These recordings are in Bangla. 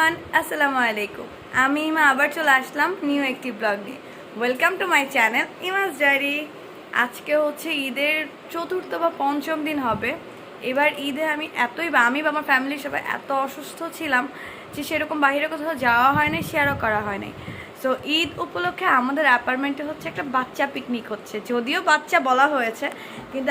এভরিওয়ান, আসসালামু আলাইকুম। আমি ইমা আবার চলে আসলাম নিউ একটি ব্লগ নিয়ে। Welcome to my channel Ima's diary. আজকে হচ্ছে ঈদের চতুর্থ বা পঞ্চম দিন হবে। এবার ঈদে আমি বা আমার ফ্যামিলির সবাই এত অসুস্থ ছিলাম যে সেরকম বাইরে কোথাও যাওয়া হয় নাই, শেয়ারও করা হয় নাই। সো ঈদ উপলক্ষে আমাদের অ্যাপার্টমেন্টে হচ্ছে একটা বাচ্চা পিকনিক হচ্ছে। যদিও বাচ্চা বলা হয়েছে, কিন্তু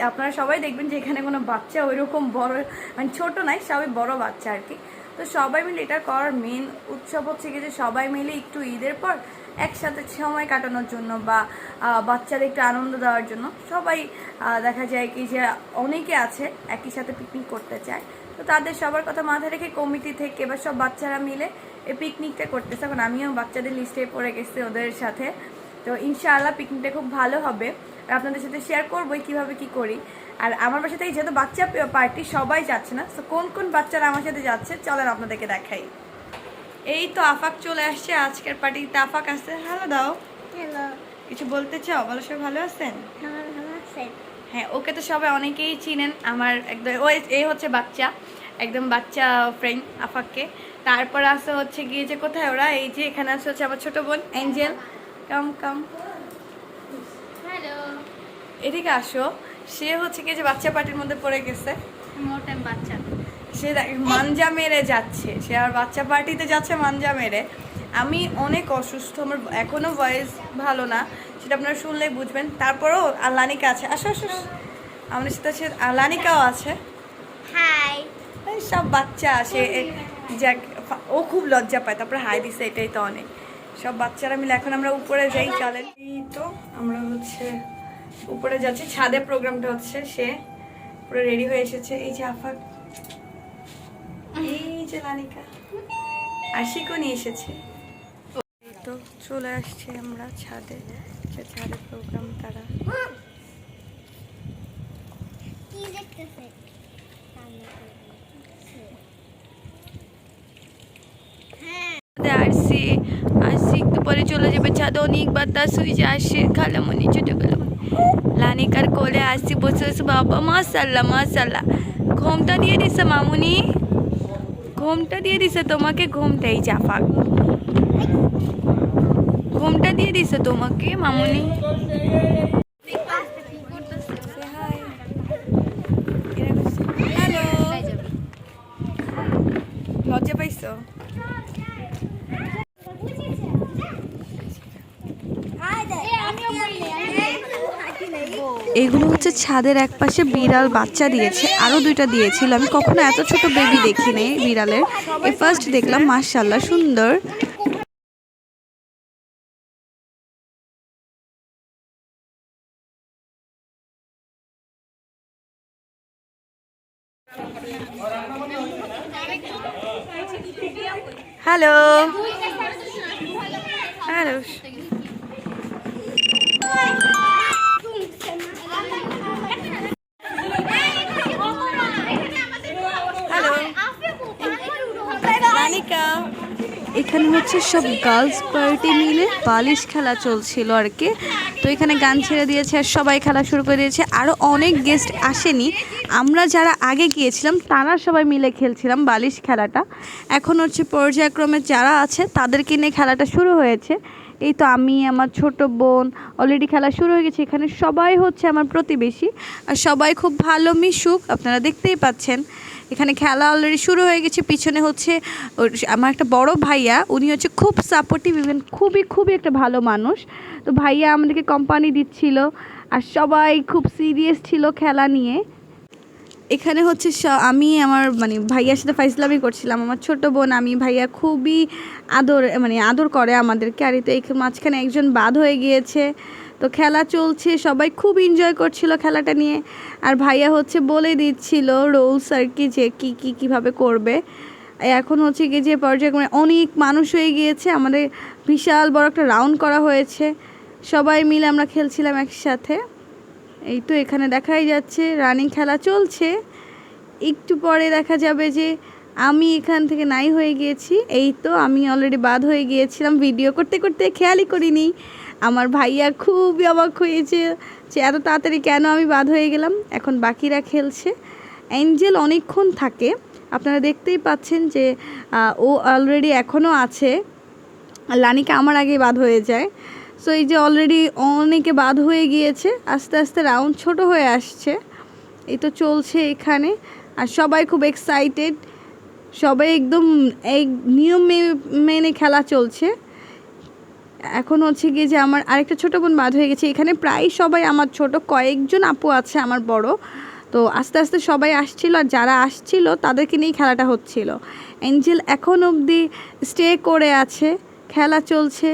আপনারা সবাই দেখবেন যে এখানে কোনো বাচ্চা ওইরকম বড় মানে ছোট নাই, সবাই বড় বাচ্চা আর কি। তো সবাই মিলে এটা করার মেন উৎসব হচ্ছে কি যে সবাই মিলে একটু ঈদের পর একসাথে সময় কাটানোর জন্য বা বাচ্চাদের একটু আনন্দ দেওয়ার জন্য সবাই দেখা যায় কি যে অনেকে আছে একই সাথে পিকনিক করতে চায়। তো তাদের সবার কথা মাথায় রেখে কমিটি থেকে বা সব বাচ্চারা মিলে এই পিকনিকটা করতেছে। এখন আমিও বাচ্চাদের লিস্টে পড়ে গেছি ওদের সাথে। তো ইনশাআল্লাহ পিকনিকটা খুব ভালো হবে আর আপনাদের সাথে শেয়ার করবোই কীভাবে কী করি। আর আমার বাসাতে যেহেতু বাচ্চা পার্টি সবাই যাচ্ছে না, তো কোন কোন বাচ্চারা আমার সাথে যাচ্ছে চলেন আপনাদেরকে দেখাই। এই তো আফাক চলে আসছে আজকের পার্টিতে। আফাক আসছে, হ্যালো দাও। হ্যালো, কিছু বলতে চাও? বলো, সবাই ভালো আছেন? ভালো আছেন? হ্যাঁ, ওকে তো সবাই অনেকেই চিনেন। আমার একদম এই হচ্ছে বাচ্চা, একদম বাচ্চা ফ্রেন্ড আফাককে। তারপর আসে হচ্ছে গিয়ে যে কোথায় ওরা, এই যে এখানে আসে হচ্ছে আমার ছোট বোন এঞ্জেল। কাম কাম, হ্যালো। এদিকে আসো। সে হচ্ছে গিয়ে যে বাচ্চা পার্টির মধ্যে পড়ে গেছে। মোটেম বাচ্চা সে মাঞ্জা মেরে যাচ্ছে, সে আর বাচ্চা পার্টিতে যাচ্ছে মাঞ্জা মেরে। আমি অনেক অসুস্থ, আমার এখনও ভয়েস ভালো না, সেটা আপনারা শুনলেই বুঝবেন। তারপরেও আলানিকা আছে, আসো আসো। আমাদের সাথে আছে আলানিকাও আছে। হাই। এই সব বাচ্চা আসে, যাক ও খুব লজ্জা পায়, তারপরে হাই দিছে, এটাই তো অনেক। সব বাচ্চারা মিলে এখন আমরা উপরে যাই, চলেন। এই তো আমরা হচ্ছে উপরে যাচ্ছি, ছাদে প্রোগ্রামটা হচ্ছে। সে পুরো রেডি হয়ে এসেছে, এই যে আফাক, এই যে লানিকা, আশিকও নিয়ে এসেছে। তো চলে আসছে আমরা ছাদে, ছাদে প্রোগ্রাম তারা। কি দেখতেছে? আসছি আসছি, একটু পরে চলে যাবে ছাদে। অনেক বাতাস হয়েছে, আসছে খালামণি, ছোট খালামণি লানিকার কোলে আসছি, বসে বসে। বাবা মাশাল্লাহ মাশাল্লাহ, ঘুমটা দিয়ে দিছে মামুনি, ঘুমটা দিয়ে দিছে তোমাকে, ঘুমটা। এই জাফাক ঘুমটা দিয়ে দিছে তোমাকে মামুনি। হ্যালো, লজ্জা পাইছো? এগুলো হচ্ছে ছাদের এক পাশে বিড়াল বাচ্চা দিয়েছে, আরো দুইটা দিয়েছিল। আমি কখনো এত ছোট বেবি দেখিনি বিড়ালের, এই ফার্স্ট দেখলাম। মাশাআল্লাহ সুন্দর। হ্যালো হ্যালো, এখানে হচ্ছে সব গার্লস পার্টি মিলে বালিশ খেলা চলছিল আর কি। তো এখানে গান ছেড়ে দিয়েছে আর সবাই খেলা শুরু করে দিয়েছে। আরও অনেক গেস্ট আসেনি, আমরা যারা আগে গিয়েছিলাম তারা সবাই মিলে খেলছিলাম বালিশ খেলাটা। এখন হচ্ছে পর্যায়ক্রমে যারা আছে তাদেরকে নিয়ে খেলাটা শুরু হয়েছে। এই তো আমি, আমার ছোট বোন, অলরেডি খেলা শুরু হয়ে গেছে। এখানে সবাই হচ্ছে আমার প্রতিবেশী আর সবাই খুব ভালো মিশুক, আপনারা দেখতেই পাচ্ছেন। এখানে খেলা অলরেডি শুরু হয়ে গেছে। পিছনে হচ্ছে আমার একটা বড় ভাইয়া, উনি হচ্ছে খুব সাপোর্টিভ, ইভেন খুবই একটা ভালো মানুষ। তো ভাইয়া আমাদেরকে কোম্পানি দিচ্ছিল আর সবাই খুব সিরিয়াস ছিল খেলা নিয়ে। এখানে হচ্ছে আমি আমার ভাইয়ার সাথে ফাইজলামি করছিলাম। আমার ছোট বোন, আমি, ভাইয়া খুবই আদর করে আমাদেরকে। আর তো এই মাঝখানে একজন বাদ হয়ে গিয়েছে। তো খেলা চলছে, সবাই খুব এনজয় করছিল খেলাটা নিয়ে। আর ভাইয়া হচ্ছে বলে দিচ্ছিল রুলস আর কি, যে কীভাবে করবে। এখন হচ্ছে কি যে পর্যায়ে অনেক মানুষ হয়ে গিয়েছে, আমাদের বিশাল বড় একটা রাউন্ড করা হয়েছে, সবাই মিলে আমরা খেলছিলাম একসাথে। এই তো এখানে দেখাই যাচ্ছে রানিং খেলা চলছে। একটু পরে দেখা যাবে যে আমি এখান থেকে নাই হয়ে গিয়েছি। এই তো আমি অলরেডি বাদ হয়ে গিয়েছিলাম, ভিডিও করতে করতে খেয়ালই করিনি। আমার ভাইয়া খুবই অবাক হয়েছে যে এত তাড়াতাড়ি কেন আমি বাদ হয়ে গেলাম। এখন বাকিরা খেলছে। অ্যাঞ্জেল অনেকক্ষণ থাকে আপনারা দেখতেই পাচ্ছেন যে ও অলরেডি এখনও আছে। লানিকা আমার আগেই বাদ হয়ে যায়। সো এই যে অলরেডি অনেকে বাদ হয়ে গিয়েছে, আস্তে আস্তে রাউন্ড ছোট হয়ে আসছে। এই তো চলছে এখানে, আর সবাই খুব এক্সাইটেড, সবাই একদম এই নিয়ম মেনে খেলা চলছে। এখন হচ্ছে গিয়ে যে আমার আরেকটা ছোটো বোন বাদ হয়ে গেছে। এখানে প্রায় সবাই আমার ছোট, কয়েকজন আপু আছে আমার বড়। তো আস্তে আস্তে সবাই আসছিল, আর যারা আসছিল তাদেরকে নিয়েই খেলাটা হচ্ছিল। এঞ্জেল এখন অবধি স্টে করে আছে, খেলা চলছে।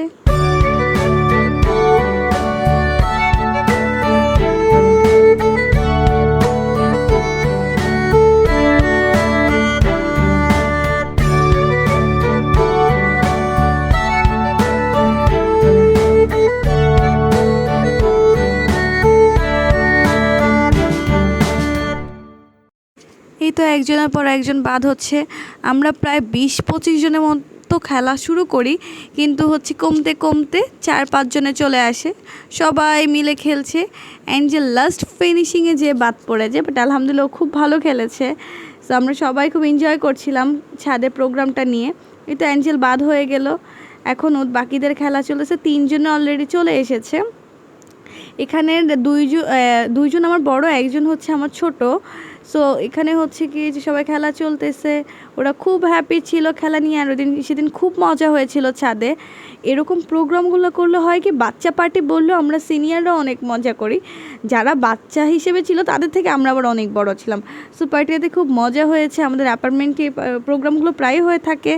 এই তো একজনের পর একজন বাদ হচ্ছে। আমরা প্রায় 20-25 জনের মতো খেলা শুরু করি, কিন্তু হচ্ছে কমতে কমতে 4-5 জনে চলে আসে, সবাই মিলে খেলছে। অ্যাঞ্জেল লাস্ট ফিনিশিংয়ে যে বাদ পড়ে যায়, বাট আলহামদুলিল্লাহ খুব ভালো খেলেছে। তো আমরা সবাই খুব এনজয় করছিলাম ছাদে প্রোগ্রামটা নিয়ে। এই তো অ্যাঞ্জেল বাদ হয়ে গেল, এখন বাকিদের খেলা চলেছে। 3 জনে অলরেডি চলে এসেছে। এখানে দুইজন আমার বড়, একজন হচ্ছে আমার ছোট। সো এখানে হচ্ছে কি যে সবাই খেলা চলতেছে, ওরা খুব হ্যাপি ছিল খেলা নিয়ে। আর সেদিন খুব মজা হয়েছিল ছাদে। এরকম প্রোগ্রামগুলো করলে হয় কি, বাচ্চা পার্টি বললেও আমরা সিনিয়ররা অনেক মজা করি, যারা বাচ্চা হিসেবে ছিল তাদের থেকে আমরা আবার অনেক বড় ছিলাম। সো পার্টিতে খুব মজা হয়েছে। আমাদের অ্যাপার্টমেন্টে প্রোগ্রামগুলো প্রায় হয়ে থাকে।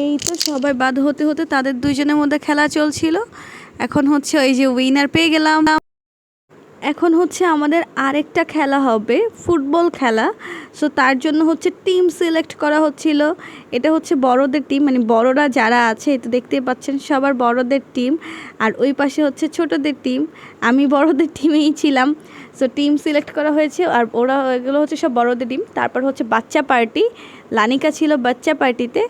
এই তো সবাই বাদ হতে হতে তাদের দুইজনের মধ্যে খেলা চলছিল। এখন হচ্ছে ওই যে উইনার পেয়ে গেলাম। এখন হচ্ছে আমাদের আরেকটা খেলা হবে, ফুটবল খেলা। সো তার জন্য হচ্ছে টিম সিলেক্ট করা হচ্ছিল। এটা হচ্ছে বড়দের টিম, মানে বড়রা যারা আছে, এটা দেখতে পাচ্ছেন সবার বড়দের টিম, আর ওই পাশে হচ্ছে ছোটদের টিম। আমি বড়দের টিমেই ছিলাম। সো টিম সিলেক্ট করা হয়েছে, আর ওরা এগুলো হচ্ছে সব বড়দের টিম। তারপর হচ্ছে বাচ্চা পার্টি, লানিকা ছিল বাচ্চা পার্টিতে।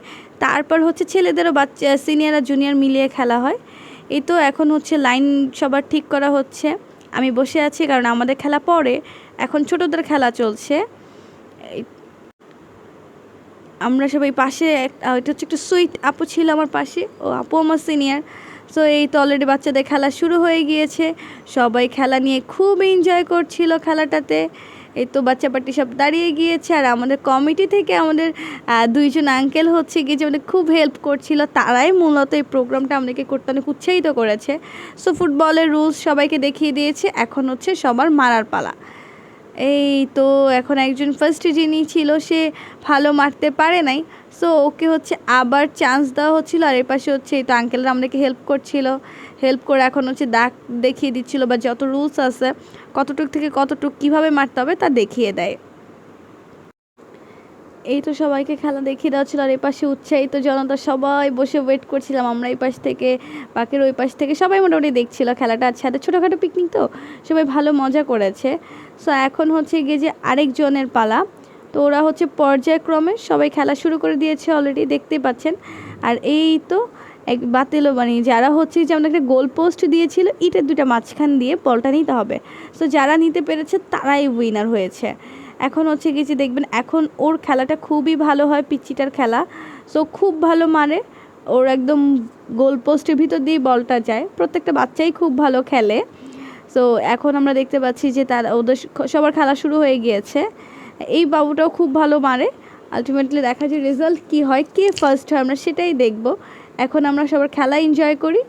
তারপর হচ্ছে ছেলেদেরও বাচ্চা, সিনিয়র আর জুনিয়র মিলিয়ে খেলা হয়। এই তো এখন হচ্ছে লাইন সবার ঠিক করা হচ্ছে। আমি বসে আছি কারণ আমাদের খেলা পরে, এখন ছোটদের খেলা চলছে। আমরা সবাই পাশে এটা হচ্ছে একটু সুইট আপু ছিল আমার পাশে, ও আপু আমার সিনিয়র। সো এই তো অলরেডি বাচ্চাদের খেলা শুরু হয়ে গিয়েছে, সবাই খেলা নিয়ে খুব এনজয় করছিল খেলাটাতে। এই তো বাচ্চা পার্টি সব দাঁড়িয়ে গিয়েছে, আর আমাদের কমিটি থেকে আমাদের দুইজন আঙ্কেল হচ্ছে গিয়ে যে আমাদের খুব হেল্প করছিল, তারাই মূলত এই প্রোগ্রামটা আমাদেরকে করতে অনেক উৎসাহিত করেছে। সো ফুটবলের রুলস সবাইকে দেখিয়ে দিয়েছে, এখন হচ্ছে সবার মারার পালা। এই তো এখন একজন ফার্স্ট যিনি ছিল সে ভালো মারতে পারে নাই, সো ওকে হচ্ছে আবার চান্স দেওয়া হচ্ছিল। আর এর পাশে হচ্ছে এই তো আঙ্কেলরা আমাদেরকে হেল্প করছিল, হেল্প করে এখন হচ্ছে দাগ দেখিয়ে দিচ্ছিল, বা যত রুলস আছে কতটুক থেকে কতটুক কীভাবে মারতে হবে তা দেখিয়ে দেয়। এই তো সবাইকে খেলা দেখিয়ে দেওয়া ছিল, আর এই পাশে উৎসাহিত জনতা সবাই বসে ওয়েট করছিলাম। আমরা এই পাশ থেকে, বাকির ওই পাশ থেকে সবাই মোটামুটি দেখছিল খেলাটা। আচ্ছা, ছোটোখাটো পিকনিক তো সবাই ভালো মজা করেছে। সো এখন হচ্ছে গিয়ে যে আরেকজনের পালা। তো ওরা হচ্ছে পর্যায়ক্রমে সবাই খেলা শুরু করে দিয়েছে অলরেডি, দেখতেই পাচ্ছেন। আর এই তো এক বাতিলও, মানে যারা হচ্ছে যে আমাদের একটা গোল পোস্ট দিয়েছিল, ইটের দুটা মাঝখান দিয়ে বলটা নিতে হবে। সো যারা নিতে পেরেছে তারাই উইনার হয়েছে। এখন হচ্ছে কি যে দেখবেন, এখন ওর খেলাটা খুবই ভালো হয়, পিচ্চিটার খেলা। সো খুব ভালো মারে, ওর একদম গোল পোস্টের ভিতর দিয়ে বলটা যায়। প্রত্যেকটা বাচ্চাই খুব ভালো খেলে। সো এখন আমরা দেখতে পাচ্ছি যে ওদের সবার খেলা শুরু হয়ে গিয়েছে। এই বাবুটাও খুব ভালো মারে। আলটিমেটলি দেখা যায় রেজাল্ট কী হয়, কে ফার্স্ট হয় আমরা সেটাই দেখব। এখন আমরা সবার খেলা এনজয় করি।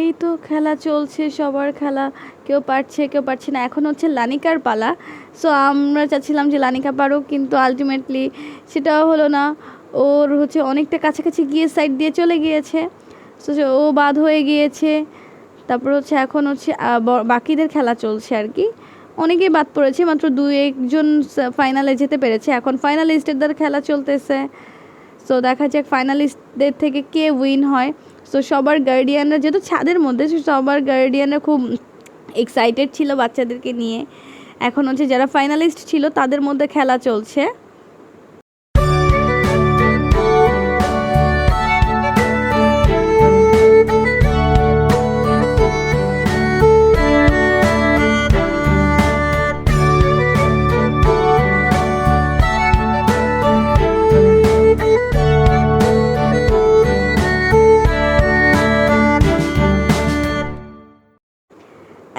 এই তো খেলা চলছে, সবার খেলা, কেউ পারছে কেউ পারছে না। এখন হচ্ছে লানিকার পালা। সো আমরা চাচ্ছিলাম যে লানিকা পারুক, কিন্তু আলটিমেটলি সেটাও হলো না। ওর হচ্ছে অনেকটা কাছাকাছি গিয়ে সাইড দিয়ে চলে গিয়েছে। সো ও বাদ হয়ে গিয়েছে। তারপর হচ্ছে এখন হচ্ছে বাকিদের খেলা চলছে আর কি। অনেকেই বাদ পড়েছে, মাত্র 2-1 জন ফাইনালে যেতে পেরেছে। এখন ফাইনালিস্টদের খেলা চলতেছে। সো দেখা যাক ফাইনালিস্টদের থেকে কে উইন হয়। সো সবার গার্ডিয়ানরা, যেহেতু ছাদের মধ্যে, সবার গার্ডিয়ানরা খুব এক্সাইটেড ছিল বাচ্চাদেরকে নিয়ে। এখন হচ্ছে যারা ফাইনালিস্ট ছিল তাদের মধ্যে খেলা চলছে।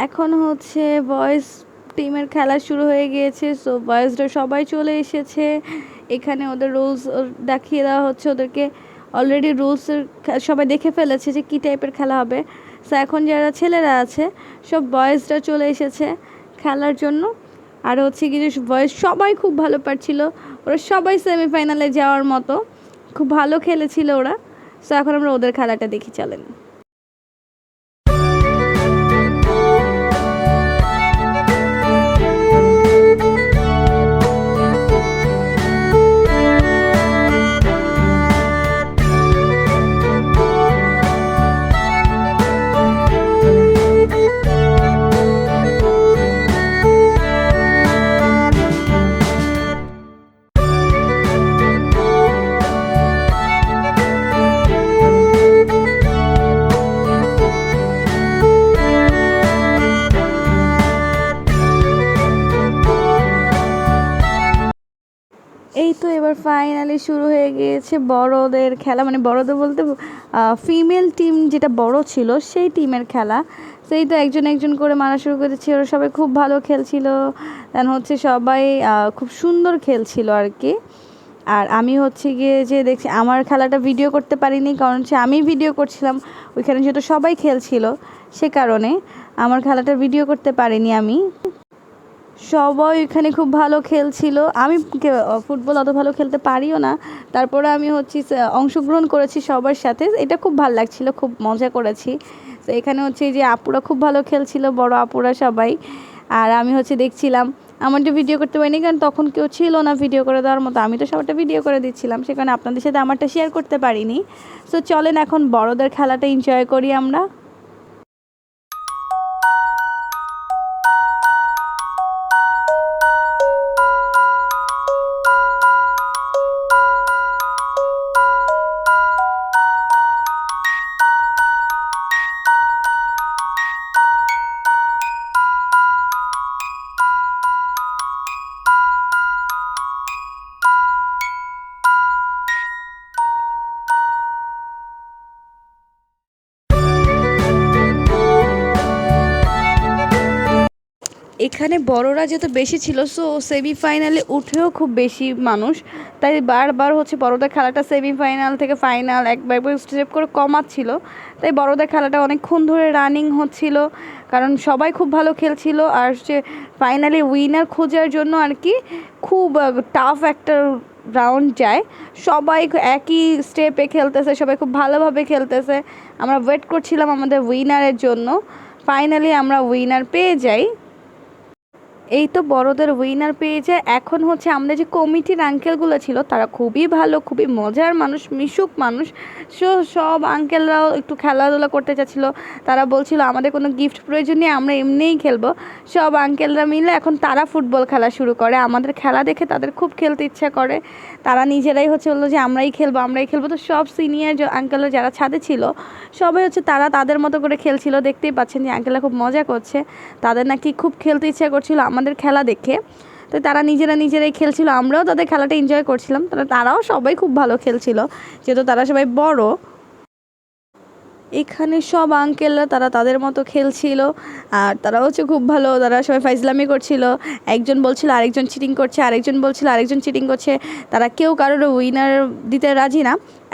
এখন হচ্ছে বয়েজ টিমের খেলা শুরু হয়ে গিয়েছে। সো বয়েজরা সবাই চলে এসেছে এখানে। ওদের রুলস দেখিয়ে দেওয়া হচ্ছে ওদেরকে। অলরেডি রুলসের সবাই দেখে ফেলেছে যে কী টাইপের খেলা হবে। সো এখন যারা ছেলেরা আছে সব বয়েজরা চলে এসেছে খেলার জন্য। আর হচ্ছে কি যে বয়েজ সবাই খুব ভালো পারছিল, ওরা সবাই সেমিফাইনালে যাওয়ার মতো খুব ভালো খেলেছিল ওরা। সো এখন আমরা ওদের খেলাটা দেখি, চলেন। এই তো এবার ফাইনালি শুরু হয়ে গিয়েছে বড়দের খেলা, মানে বড়দের বলতে ফিমেল টিম যেটা বড় ছিল সেই টিমের খেলা। সেই তো একজন একজন করে মারা শুরু করেছে। ওরা সবাই খুব ভালো খেলছিল, দেন হচ্ছে সবাই খুব সুন্দর খেলছিল আর কি। আর আমি হচ্ছে গিয়ে যে দেখছি, আমার খেলাটা ভিডিও করতে পারিনি, কারণ হচ্ছে আমি ভিডিও করছিলাম ওইখানে, যেহেতু সবাই খেলছিল সে কারণে আমার খেলাটা ভিডিও করতে পারিনি আমি। সবাই এখানে খুব ভালো খেলছিল। আমি ফুটবল অত ভালো খেলতে পারিও না, তারপরে আমি হচ্ছে অংশগ্রহণ করেছি সবার সাথে। এটা খুব ভালো লাগছিল, খুব মজা করেছি। তো এখানে হচ্ছে যে আপুরা খুব ভালো খেলছিল, বড় আপুরা সবাই। আর আমি হচ্ছে দেখছিলাম, আমার যে ভিডিও করতে পারিনি কারণ তখন কেউ ছিল না ভিডিও করে দেওয়ার মতো। আমি তো সবারটা ভিডিও করে দিচ্ছিলাম, সে কারণে আপনাদের সাথে আমারটা শেয়ার করতে পারিনি। সো চলেন এখন বড়দের খেলাটা এনজয় করি আমরা। এখানে বড়রা যেহেতু বেশি ছিল, সো সেমিফাইনালে উঠেও খুব বেশি মানুষ, তাই বারবার হচ্ছে বড়দের খেলাটা সেমিফাইনাল থেকে ফাইনাল একবার স্টেপ করে কমাচ্ছিল। তাই বড়দের খেলাটা অনেকক্ষণ ধরে রানিং হচ্ছিল, কারণ সবাই খুব ভালো খেলছিল। আর সে ফাইনালি উইনার খোঁজার জন্য আর কি খুব টাফ একটা রাউন্ড যায়। সবাই একই স্টেপে খেলতেছে, সবাই খুব ভালোভাবে খেলতেছে। আমরা ওয়েট করছিলাম আমাদের উইনারের জন্য। ফাইনালি আমরা উইনার পেয়ে যাই। এই তো বড়দের উইনার পেয়ে যায়। এখন হচ্ছে আমাদের যে কমিটির আঙ্কেলগুলো ছিল তারা খুবই ভালো, খুবই মজার মানুষ, মিশুক মানুষ। সব আঙ্কেলরাও একটু খেলাধুলা করতে চাচ্ছিলো। তারা বলছিল আমাদের কোনো গিফট প্রয়োজন নেই, আমরা এমনিই খেলবো। সব আঙ্কেলরা মিলে এখন তারা ফুটবল খেলা শুরু করে। আমাদের খেলা দেখে তাদের খুব খেলতে ইচ্ছা করে। তারা নিজেরাই হচ্ছে বললো যে আমরাই খেলবো আমরাই খেলবো। তো সব সিনিয়র আঙ্কেলরা যারা ছাদে ছিল সবাই হচ্ছে তারা তাদের মতো করে খেলছিল। দেখতেই পাচ্ছেন যে আঙ্কেলরা খুব মজা করছে। তাদের নাকি খুব খেলতে ইচ্ছা করছিল আমাদের খেলা দেখে, তো তারা নিজেরাই খেলছিল। আমরাও তাদের খেলাটা এনজয় করছিলাম। তারাও সবাই খুব ভালো খেলছিল, যেহেতু তারা সবাই বড়। এখানে সব আঙ্কেলরা তারা তাদের মতো খেলছিল, আর তারা হচ্ছে খুব ভালো। তারা সবাই ফাইজলামি করছিল। একজন বলছিল আরেকজন চিটিং করছে, আরেকজন বলছিল আরেকজন চিটিং করছে। তারা কেউ কারোর উইনার দিতে রাজি না,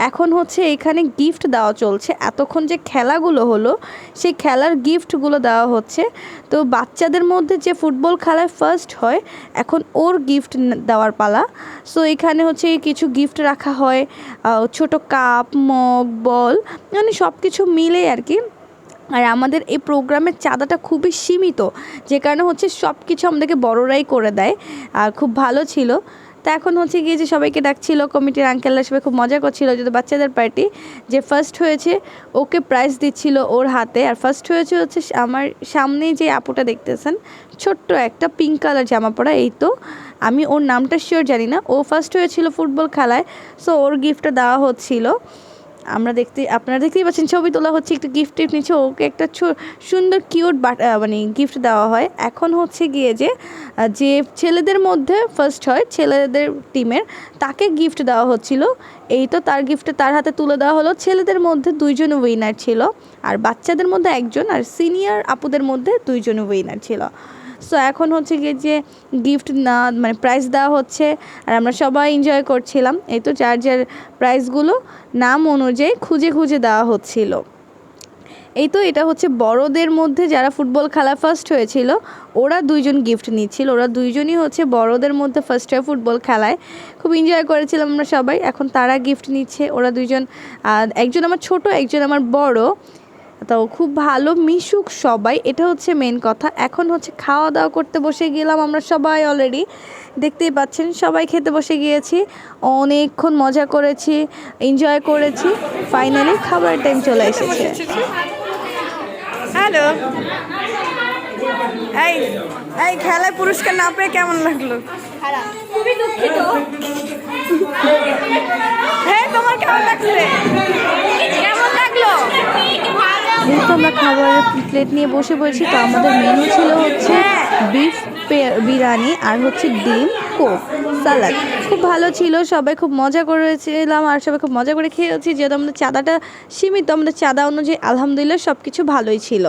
এখন হচ্ছে এখানে গিফট দেওয়া চলছে। এতক্ষণ যে খেলাগুলো হলো সেই খেলার গিফটগুলো দেওয়া হচ্ছে। তো বাচ্চাদের মধ্যে যে ফুটবল খেলায় ফার্স্ট হয় এখন ওর গিফট দেওয়ার পালা। সো এখানে হচ্ছে কিছু গিফট রাখা হয়, ছোট কাপ, মগ, বল, মানে সব কিছু মিলেই আর কি। আর আমাদের এই প্রোগ্রামের চাঁদাটা খুবই সীমিত, যে কারণে হচ্ছে সব কিছু আমাদেরকে বড়রাই করে দেয়। আর খুব ভালো ছিল। তা এখন হচ্ছে গিয়ে যে সবাইকে ডাকছিল, কমিটির আঙ্কেলরা সবাই খুব মজা করছিল, যেহেতু বাচ্চাদের পার্টি। যে ফার্স্ট হয়েছে ওকে প্রাইজ দিচ্ছিল ওর হাতে। আর ফার্স্ট হয়েছে হচ্ছে আমার সামনেই যে আপুটা দেখতেছেন, ছোট্ট একটা পিঙ্ক কালার জামা পরা, এই তো আমি ওর নামটা শিওর জানি না, ও ফার্স্ট হয়েছিল ফুটবল খেলায়। সো ওর গিফটটা দেওয়া হচ্ছিল। আপনারা দেখতেই পাচ্ছেন, ছবি তোলা হচ্ছে, একটু গিফট নিচ্ছে, ওকে একটা সুন্দর কিউট মানে গিফট দেওয়া হয়। এখন হচ্ছে গিয়ে যে ছেলেদের মধ্যে ফার্স্ট হয়, ছেলেদের টিমের, তাকে গিফট দেওয়া হচ্ছিল। এই তো তার গিফটে তার হাতে তুলে দেওয়া হলো। ছেলেদের মধ্যে 2 জন উইনার ছিল, আর বাচ্চাদের মধ্যে 1 জন, আর সিনিয়র আপুদের মধ্যে 2 জন উইনার ছিল। সো এখন হচ্ছে গিয়ে যে গিফট না মানে প্রাইজ দেওয়া হচ্ছে, আর আমরা সবাই এনজয় করছিলাম। এই তো যার যার প্রাইজগুলো নাম অনুযায়ী খুঁজে খুঁজে দেওয়া হচ্ছিল। এই তো এটা হচ্ছে বড়দের মধ্যে যারা ফুটবল খেলা ফার্স্ট হয়েছিল, ওরা 2 জন গিফট নিচ্ছিল। ওরা 2 জনই হচ্ছে বড়দের মধ্যে ফার্স্ট হয় ফুটবল খেলায়। খুব এনজয় করেছিলাম আমরা সবাই। এখন তারা গিফট নিচ্ছে, ওরা 2 জন, একজন আমার ছোট, একজন আমার বড়। তো খুব ভালো মিশুক সবাই, এটা হচ্ছে মেন কথা। এখন হচ্ছে খাওয়া দাওয়া করতে বসে গেলাম আমরা সবাই। অলরেডি দেখতেই পাচ্ছেন সবাই খেতে বসে গিয়েছি, অনেকক্ষণ মজা করেছি, এনজয় করেছি। ফাইনালি খাবারের টাইম চলে এসেছে। হ্যালো, এই এই খেলায় পুরস্কার না পেয়ে কেমন লাগলো? খুবই দুঃখিত। হ্যাঁ, তোমার কেমন লাগছে? কেমন লাগলো? যেহেতু আমরা খাবারের প্লেট নিয়ে বসে পড়েছি, তো আমাদের মেনু ছিল হচ্ছে বিফ বিরিয়ানি আর হচ্ছে ডিম, কোক, সালাদ। খুব ভালো ছিল, সবাই খুব মজা করেছিলাম আর সবাই খুব মজা করে খেয়েছি। যেহেতু আমাদের চাঁদাটা সীমিত, আমাদের চাঁদা অনুযায়ী আলহামদুলিল্লাহ সব কিছু ভালোই ছিল।